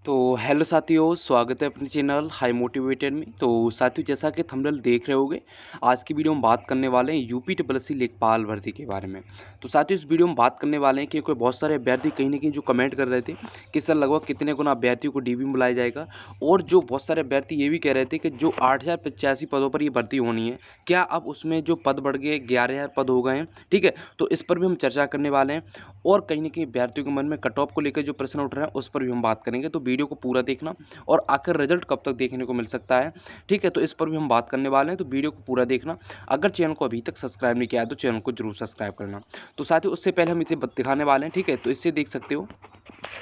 तो हेलो साथियों, स्वागत है अपने चैनल हाई मोटिवेटेड में। तो साथियों, जैसा कि थंबनेल देख रहे होंगे, आज की वीडियो में बात करने वाले हैं यूपी ट्रिपल सी लेखपाल भर्ती के बारे में। तो साथियों, इस वीडियो में बात करने वाले हैं क्योंकि बहुत सारे अभ्यर्थी कहीं ना कहीं जो कमेंट कर रहे थे कि सर लगभग कितने गुना अभ्यर्थियों को डीबी में बुलाया जाएगा, और जो बहुत सारे अभ्यर्थी ये भी कह रहे थे कि जो 8,085 पदों पर ये भर्ती होनी है, क्या अब उसमें जो पद बढ़ गए 11,000 पद हो गए हैं। ठीक है, तो इस पर भी हम चर्चा करने वाले हैं, और कहीं ना कहीं अभ्यर्थियों के मन में कट ऑफ को लेकर जो प्रश्न उठ रहे हैं उस पर भी हम बात करेंगे। तो वीडियो को पूरा देखना, और आखिर रिजल्ट कब तक देखने को मिल सकता है, ठीक है, तो इस पर भी हम बात करने वाले हैं। तो वीडियो को पूरा देखना। अगर चैनल को अभी तक सब्सक्राइब नहीं किया है तो चैनल को जरूर सब्सक्राइब करना। तो साथियों, उससे पहले हम इसे दिखाने वाले हैं। ठीक है, तो इससे देख सकते हो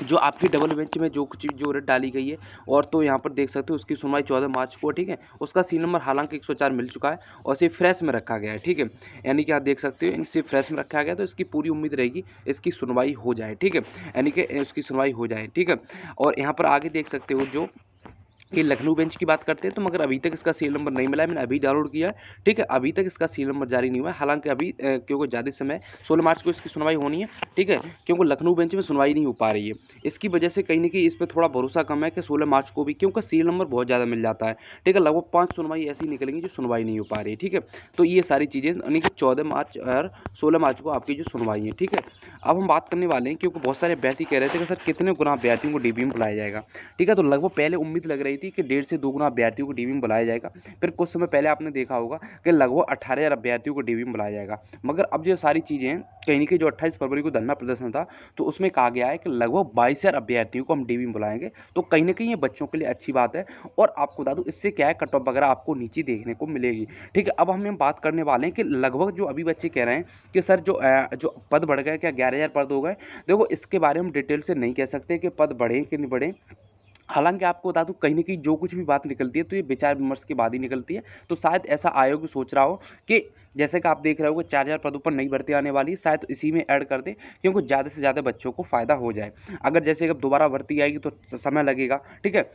जो आपकी डबल बेंच में जो कुछ जो रेट डाली गई है, और तो यहाँ पर देख सकते हो उसकी सुनवाई 14 मार्च को है। ठीक है, उसका सी नंबर हालांकि 104 मिल चुका है, और इसे फ्रेश में रखा गया है। ठीक है, यानी कि आप देख सकते हो इसे फ्रेश में रखा गया, तो इसकी पूरी उम्मीद रहेगी इसकी सुनवाई हो जाए। ठीक है, यानी कि उसकी सुनवाई हो जाए। ठीक है, और यहाँ पर आगे देख सकते हो जो ये लखनऊ बेंच की बात करते हैं, तो मगर अभी तक इसका सीरियल नंबर नहीं मिला है। मैंने अभी डाउनलोड किया है। ठीक है, अभी तक इसका सीरियल नंबर जारी नहीं हुआ है। हालांकि अभी क्योंकि ज़्यादा समय 16 मार्च को इसकी सुनवाई होनी है। ठीक है, क्योंकि लखनऊ बेंच में सुनवाई नहीं हो पा रही है, इसकी वजह से कहीं ना कहीं इस पर थोड़ा भरोसा कम है कि 16 मार्च को भी, क्योंकि सीरियल नंबर बहुत ज़्यादा मिल जाता है। ठीक है, लगभग 5 सुनवाई ऐसी निकलेंगी जो सुनवाई नहीं हो पा रही है। ठीक है, तो ये सारी चीज़ें यानी कि 14 मार्च और 16 मार्च को आपकी जो सुनवाई है। ठीक है, अब हम बात करने वाले हैं क्योंकि बहुत सारे अभ्यर्थी कह रहे थे कि सर कितने गुना अभ्यर्थियों को डीबी में बुलाया जाएगा। ठीक है, तो लगभग पहले उम्मीद लग रही थी कि 1.5 से 2 गुना अभ्यर्थियों को डीबी में बुलाया जाएगा। फिर कुछ समय पहले आपने देखा होगा कि लगभग 18,000 अभ्यर्थियों को डीबी में बुलाया जाएगा। मगर अब जो सारी चीज़ें हैं, कहीं ना कहीं जो 28 फरवरी को धरना प्रदर्शन था, तो उसमें कहा गया है कि लगभग 22,000 अभ्यर्थियों को हम डीबी में बुलाएंगे। तो कहीं ना कहीं ये बच्चों के लिए अच्छी बात है, और आपको बता दूं इससे क्या है, कट ऑफ वगैरह आपको नीचे देखने को मिलेगी। ठीक है, अब हम बात करने वाले हैं कि लगभग जो अभी बच्चे कह रहे हैं कि सर जो पद बढ़ गए, क्या 11,000 पद हो गए। देखो, इसके बारे में डिटेल से नहीं कह सकते कि पद बढ़े कि नहीं बढ़े। हालांकि आपको बता दूं कहीं ना कहीं जो कुछ भी बात निकलती है तो ये विचार विमर्श के बाद ही निकलती है। तो शायद ऐसा आयोग भी सोच रहा हो कि जैसे कि आप देख रहे हो कि 4,000 पदों पर नई भर्ती आने वाली है, शायद इसी में ऐड कर दें, क्योंकि ज़्यादा से ज़्यादा बच्चों को फ़ायदा हो जाए। अगर जैसे अब दोबारा भर्ती आएगी तो समय लगेगा। ठीक है,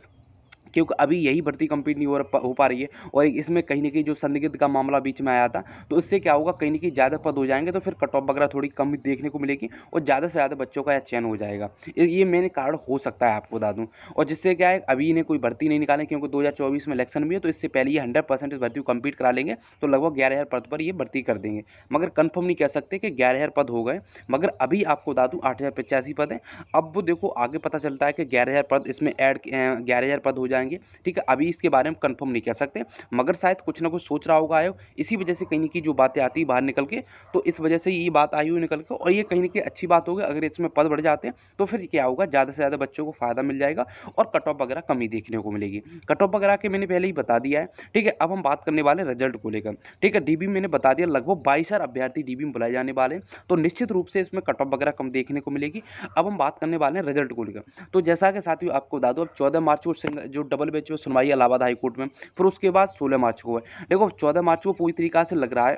क्योंकि अभी यही भर्ती कंप्लीट नहीं हो पा रही है, और इसमें कहीं न कहीं जो संदिग्ध का मामला बीच में आया था, तो इससे क्या होगा, कहीं न कहीं ज़्यादा पद हो जाएँगे तो फिर कट ऑफ वगैरह थोड़ी कम देखने को मिलेगी, और ज़्यादा से ज़्यादा बच्चों का चयन हो जाएगा। ये मेन कारण हो सकता है, आपको बता दूँ। और जिससे क्या है, अभी इन्हें कोई भर्ती नहीं निकालें क्योंकि 2024 में इलेक्शन भी है, तो इससे पहले ये 100% इस भर्ती को कंप्लीट करा लेंगे, तो लगभग 11,000 पद पर ये भर्ती कर देंगे। मगर कन्फर्म नहीं कह सकते कि 11,000 पद हो गए, मगर अभी आपको बता दूँ 8,085 पद हैं। अब वो देखो आगे पता चलता है कि 11,000 पद इसमें 11,000 पद हो जाएँगे। ठीक है, अभी इसके बारे में कंफर्म नहीं कह सकते, मगर शायद कुछ ना कुछ सोच रहा होगा आयोग, इसी वजह से कहीं न कहीं जो बातें आती है बाहर निकल के, तो इस वजह से ये बात आई हुई निकल के, और ये कहीं न कहीं अच्छी बात होगी। अगर इसमें पद बढ़ जाते हैं तो फिर क्या होगा, ज़्यादा से ज़्यादा बच्चों को फ़ायदा मिल जाएगा, और कट ऑफ वगैरह कम ही देखने को मिलेगी। कट ऑफ वगैरह के मैंने पहले ही बता दिया है। ठीक है, अब हम बात करने वाले हैं रिजल्ट को लेकर। ठीक है, डीबी मैंने बता दिया, लगभग 22,000 अभ्यर्थी डीबी में बुलाए जाने वाले हैं, तो निश्चित रूप से इसमें कट ऑफ वगैरह कम देखने को मिलेगी। अब हम बात करने वाले हैं रिजल्ट को लेकर। तो जैसा कि साथियों आपको बता दूं, अब 14 मार्च को जो डबल बेंच में सुनवाई इलाहाबाद हाई कोर्ट में, फिर उसके बाद 16 मार्च को है। देखो, 14 मार्च को पूरी तरीक़ा से लग रहा है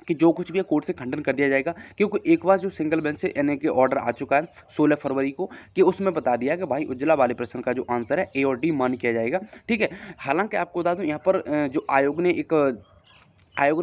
कि जो कुछ भी है कोर्ट से खंडन कर दिया जाएगा, क्योंकि एक बार जो सिंगल बेंच से यानी कि ऑर्डर आ चुका है 16 फरवरी को, कि उसमें बता दिया कि भाई उज्ज्वला वाले प्रश्न का जो आंसर है ए और डी मान किया जाएगा। ठीक है, हालांकि आपको बता दूं यहाँ पर जो आयोग ने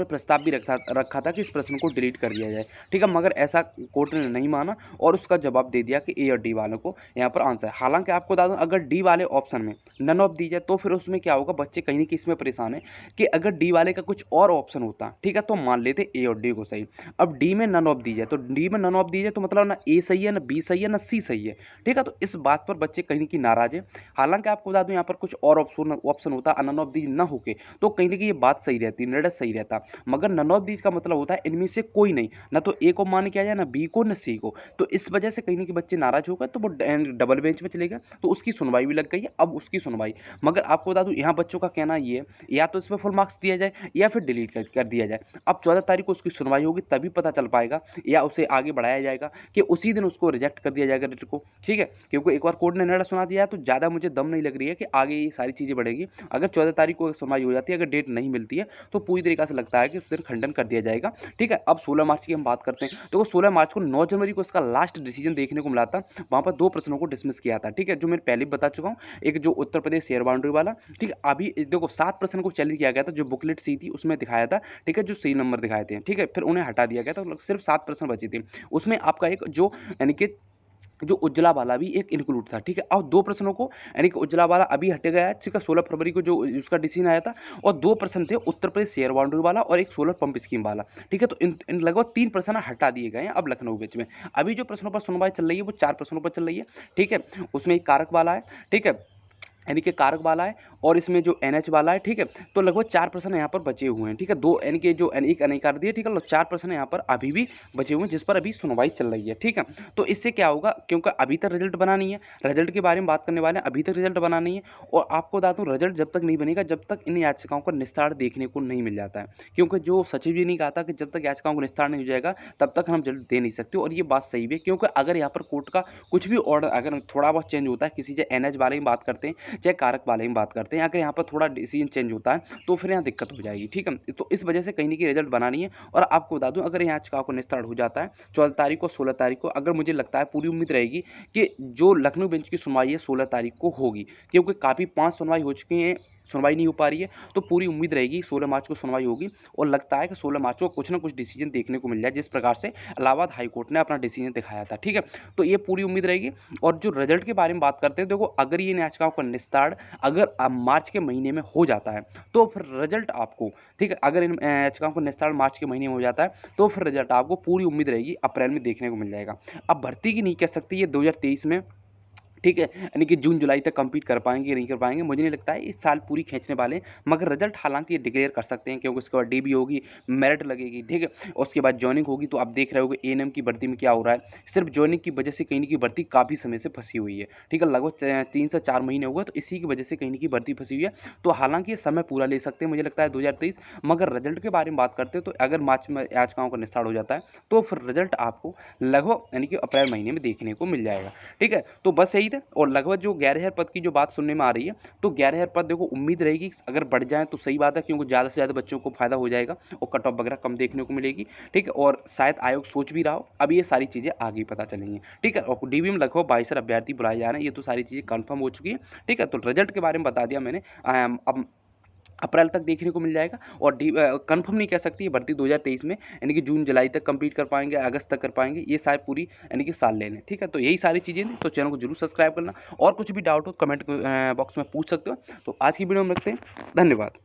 प्रस्ताव भी रखा था कि इस प्रश्न को डिलीट कर दिया जाए। ठीक है, मगर ऐसा कोर्ट ने नहीं माना, और उसका जवाब दे दिया कि ए और डी वालों को यहाँ पर आंसर है। हालांकि आपको बता दूं अगर डी वाले ऑप्शन में नन ऑफ दी जाए तो फिर उसमें क्या होगा, बच्चे कहीं ना कहीं इसमें परेशान है कि अगर डी वाले का कुछ और ऑप्शन होता, ठीक है, तो मान लेते ए और डी को सही। अब डी में नन ऑफ दी जाए, तो डी में नन ऑफ दी जाए तो मतलब ना ए सही है, ना बी सही है, ना सी सही है। ठीक है, तो इस बात पर बच्चे कहीं ना कहीं नाराज है। हालांकि आपको बता दूं यहाँ पर कुछ और ऑप्शन होता, नन ऑफ दी ना होके, तो कहीं ना कहीं ये बात सही रहती, निर्णय सही रहता। मगर नन ऑफ दीज का मतलब होता है इनमें से कोई नहीं, ना तो ए को मान किया जाए, ना बी को, ना सी को। तो इस वजह से कहीं ना कहीं बच्चे नाराज हो गए, तो वो डबल बेंच में चले गए, तो उसकी सुनवाई भी लग गई है। अब उसकी सुनवाई, मगर आपको बता दूं यहाँ बच्चों का कहना ये है, या तो इसमें फुल मार्क्स दिया जाए या फिर डिलीट कर दिया जाए। अब 14 तारीख को उसकी सुनवाई होगी, तभी पता चल पाएगा, या उसे आगे बढ़ाया जाएगा कि उसी दिन उसको रिजेक्ट कर दिया जाएगा रिट को। ठीक है, क्योंकि एक बार कोर्ट ने निर्णय सुना दिया है, तो ज़्यादा मुझे दम नहीं लग रही है कि आगे ये सारी चीज़ें बढ़ेगी। अगर 14 तारीख को सुनवाई हो जाती है, अगर डेट नहीं मिलती है, तो पूरी तरीके से लगता है कि उस दिन खंडन कर दिया जाएगा। ठीक है, अब 16 मार्च की हम बात करते हैं। तो 16 मार्च को 9 जनवरी को इसका लास्ट डिसीजन देखने को मिला था। वहाँ पर 2 प्रश्नों को डिसमिस किया था। ठीक है, जो मैं पहले भी बता चुका हूँ, एक जो उत्तर प्रदेश शेयर बाउंड्री वाला। ठीक है, अभी देखो 7 प्रश्न को चैलेंज किया गया था, जो बुकलेट सी थी उसमें दिखाया था। ठीक है, जो सही नंबर दिखाए थे। ठीक है, फिर उन्हें हटा दिया गया था, तो सिर्फ 7 प्रश्न बचे थे। उसमें आपका एक जो यानी कि जो उज्ज्वला वाला भी एक इंक्लूड था, ठीक है। अब 2 प्रश्नों को यानी कि उज्ज्वला वाला अभी हट गया है, ठीक है, 16 फरवरी को जो उसका डिसीजन आया था, और 2 प्रश्न थे उत्तर प्रदेश शेयर बाउंड्री वाला और एक सोलर पंप स्कीम वाला, ठीक है। तो इन लगभग 3 प्रश्न हटा दिए गए हैं अब लखनऊ बेंच में। अभी जो प्रश्नों पर सुनवाई चल रही है वो 4 प्रश्नों पर चल रही है, ठीक है। उसमें एक कारक वाला है, ठीक है, यानी कि कारक वाला है, और इसमें जो एनएच वाला है, ठीक है। तो लगभग 4 प्रश्न यहाँ पर बचे हुए हैं, ठीक है। 2 यानी कि जो एक अनेकार दिए, ठीक है, 4 प्रश्न यहाँ पर अभी भी बचे हुए हैं जिस पर अभी सुनवाई चल रही है, ठीक है। तो इससे क्या होगा, क्योंकि अभी तक रिजल्ट बना नहीं है, रिजल्ट के बारे में बात करने वाले हैं, अभी तक रिजल्ट बना नहीं है। और आपको बता दूँ, रिजल्ट जब तक नहीं बनेगा जब तक इन याचिकाओं का निस्तार देखने को नहीं मिल जाता है, क्योंकि जो सचिव जी ने कहा था कि जब तक याचिकाओं का निस्तार नहीं हो जाएगा तब तक हम रिजल्ट दे नहीं सकते, और ये बात सही भी है। क्योंकि अगर यहाँ पर कोर्ट का कुछ भी ऑर्डर अगर थोड़ा बहुत चेंज होता है, किसी चाहे एनएच वाले में बात करते हैं चाहे कारक वाले में बात करते हैं, अगर यहाँ पर थोड़ा डिसीजन चेंज होता है तो फिर यहाँ दिक्कत हो जाएगी, ठीक है। तो इस वजह से कहीं ना कहीं रिजल्ट बना नहीं है। और आपको बता दूं, अगर यहाँ याचिकाओं को निस्तारण हो जाता है 14 तारीख को 16 तारीख को, अगर मुझे लगता है पूरी उम्मीद रहेगी कि जो लखनऊ बेंच की सुनवाई है 16 तारीख को होगी, क्योंकि काफ़ी 5 सुनवाई हो चुकी हैं, सुनवाई नहीं हो पा रही है। तो पूरी उम्मीद रहेगी 16 मार्च को सुनवाई होगी, और लगता है कि 16 मार्च को कुछ ना कुछ डिसीजन देखने को मिल जाए, जिस प्रकार से इलाहाबाद हाई कोर्ट ने अपना डिसीजन दिखाया था, ठीक है। तो ये पूरी उम्मीद रहेगी। और जो रिजल्ट के बारे में बात करते हैं, देखो अगर ये याचिकाओं का निस्तारण अगर मार्च के महीने में हो जाता है तो फिर रिजल्ट आपको, ठीक है, अगर इन याचिकाओं का निस्तारण मार्च के महीने में हो जाता है तो फिर रिजल्ट आपको पूरी उम्मीद रहेगी अप्रैल में देखने को मिल जाएगा। अब भर्ती की नहीं कह सकती ये 2023 में, ठीक है, यानी कि जून जुलाई तक कंप्लीट कर पाएंगे नहीं कर पाएंगे, मुझे नहीं लगता है इस साल पूरी खींचने वाले हैं। मगर रिजल्ट हालांकि ये डिक्लेयर कर सकते हैं, क्योंकि उसके बाद डीबी होगी, मेरिट लगेगी, ठीक है, उसके बाद जॉइनिंग होगी। तो आप देख रहे होगे एएनएम की भर्ती में क्या हो रहा है, सिर्फ जॉइनिंग की वजह से कहीं की भर्ती काफ़ी समय से फंसी हुई है, ठीक है, लगभग 3 से 4 महीने हुए, तो इसी की वजह से कहीं की भर्ती फंसी हुई है। तो हालांकि ये समय पूरा ले सकते हैं, मुझे लगता है 2023। मगर रिजल्ट के बारे में बात करते हैं तो अगर मार्च में याचिकाओं का निस्तारण हो जाता है तो फिर रिजल्ट आपको लगभग यानी कि अप्रैल महीने में देखने को मिल जाएगा, ठीक है। तो बस यही था। और लगभग जो 11,000 पद की जो बात सुनने में आ रही है, तो 11,000 पद देखो उम्मीद रहेगी अगर बढ़ जाए तो सही बात है, क्योंकि ज़्यादा से ज़्यादा बच्चों को फायदा हो जाएगा और कट ऑफ वगैरह कम देखने को मिलेगी, ठीक है। और शायद आयोग सोच भी रहा हो, अब ये सारी चीज़ें आगे पता चलेंगी, ठीक है। और डीबी में लगभग 22 अभ्यर्थी बुलाए जा रहे हैं, ये तो सारी चीज़ें कन्फर्म हो चुकी है, ठीक है। तो रिजल्ट के बारे में बता दिया मैंने। अब अप्रैल तक देखने को मिल जाएगा, और कंफर्म नहीं कह सकती भर्ती 2023 में, यानी कि जून जुलाई तक कंप्लीट कर पाएंगे, अगस्त तक कर पाएंगे, ये शायद पूरी यानी कि साल लेने, ठीक है। तो यही सारी चीज़ें थी, तो चैनल को जरूर सब्सक्राइब करना, और कुछ भी डाउट हो कमेंट बॉक्स में पूछ सकते हो। तो आज की वीडियो में रखते हैं, धन्यवाद।